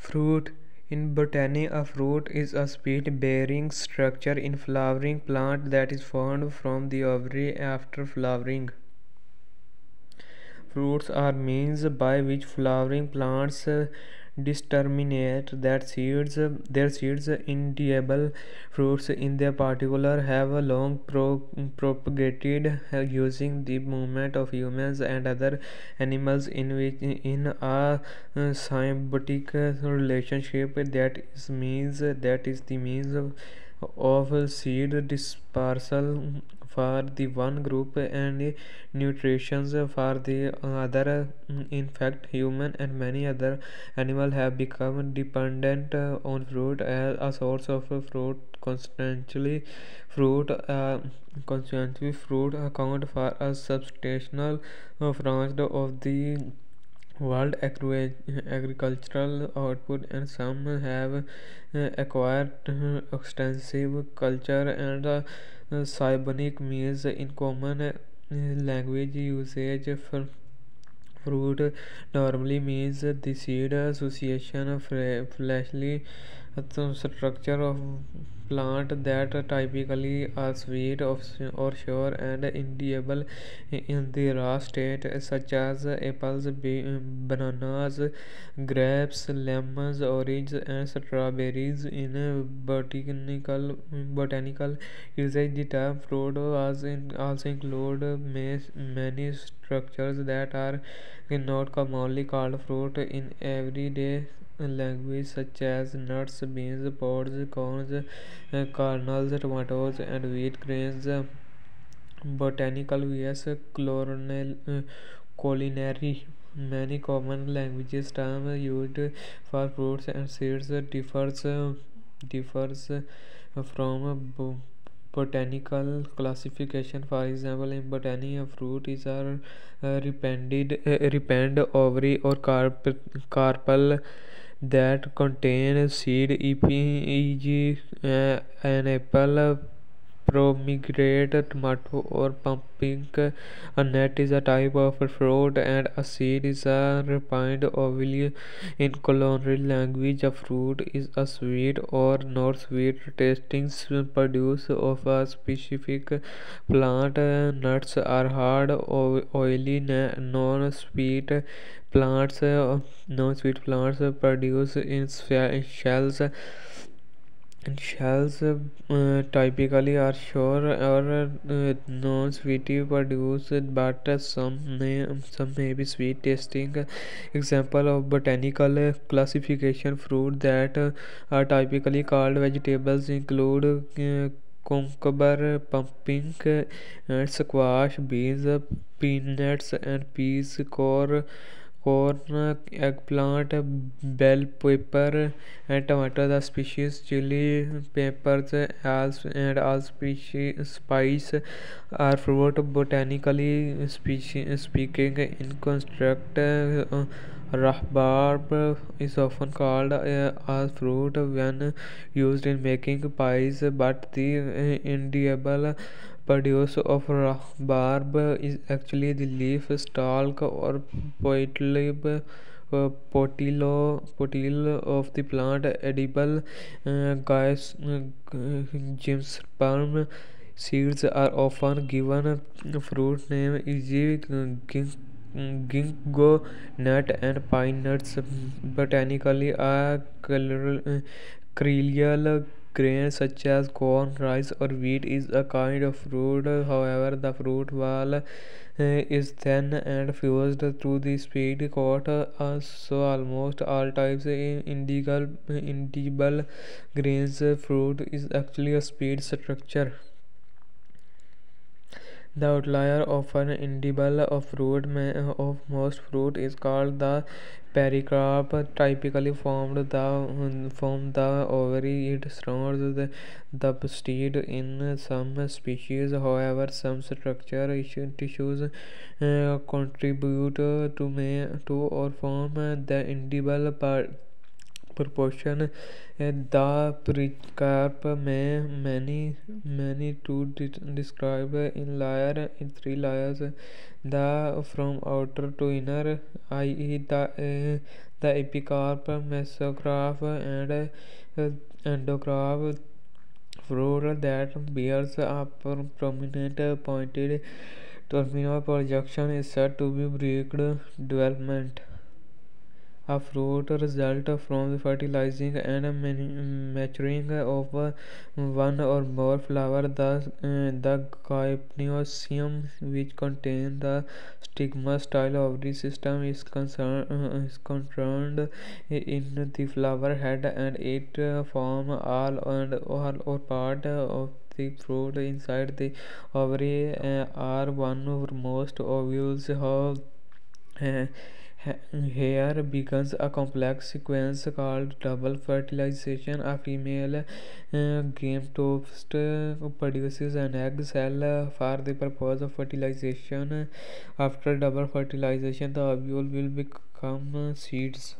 Fruit. In botany, a fruit is a seed-bearing structure in flowering plant that is formed from the ovary after flowering. Fruits are means by which flowering plants disseminate their seeds. Edible fruits, in their particular, have a long propagated using the movement of humans and other animals in a symbiotic relationship that is the means of seed dispersal for the one group and nutrition for the other. In fact, human and many other animals have become dependent on fruit as a source of fruit. Fruit fruit account for a substantial fraction of the world agricultural output, and some have acquired extensive culture and symbolic means in common language usage. Fruit normally means the seed association of fleshly structure of plant that typically are sweet or sour and edible in the raw state, such as apples, bananas, grapes, lemons, oranges, and strawberries. In botanical usage, the term fruit also include many structures that are not commonly called fruit in everyday language, such as nuts, beans, pods, corns, kernels, tomatoes, and wheat grains. Botanical vs. Culinary. Many common languages terms used for fruits and seeds differs from botanical classification. For example, in botany, a fruit is a repand ovary or carpel that contain seed, e.g. An apple, pomegranate, tomato, or pumpkin. A nut is a type of fruit, and a seed is a refined ovule. In culinary language, a fruit is a sweet or not sweet tasting produce of a specific plant. Nuts are hard, oily, non-sweet plants produce in shells. Shells typically are sour or non-sweety produced, but some may be sweet tasting. Example of botanical classification: fruit that are typically called vegetables include cucumber, pumpkin, squash, beans, peanuts, and peas. Corn, eggplant, bell pepper, and tomato. The species chili peppers, and all species spice are fruit. Botanically speaking, in construct, rhubarb is often called a fruit when used in making pies, but the edible produce of rhubarb is actually the leaf, stalk, or potilo of the plant. Edible gymnosperm seeds are often given fruit name, e.g. ginkgo nut and pine nuts. Botanically, a cereal grain such as corn, rice, or wheat is a kind of fruit. However, the fruit wall is thin and fused through the seed coat. So almost all types edible grains fruit is actually a seed structure. The outlier of an edible of most fruit is called the pericarp, typically from the ovary. It surrounds the seed in some species. However, some structure tissues contribute to or form the edible proportion. The pericarp may many to describe in three layers: the from outer to inner, i.e. The epicarp, mesocarp, and endocarp fruit that bears a prominent pointed terminal projection is said to be breaked development. A fruit result from the fertilizing and maturing of one or more flowers. The gynoecium, which contains the stigma style ovary system, is concerned in the flower head, and it form all or part of the fruit inside the ovary are one or most ovules. Uh, Here begins a complex sequence called double fertilization. A female gametophyte produces an egg cell for the purpose of fertilization. After double fertilization, the ovule will become seeds.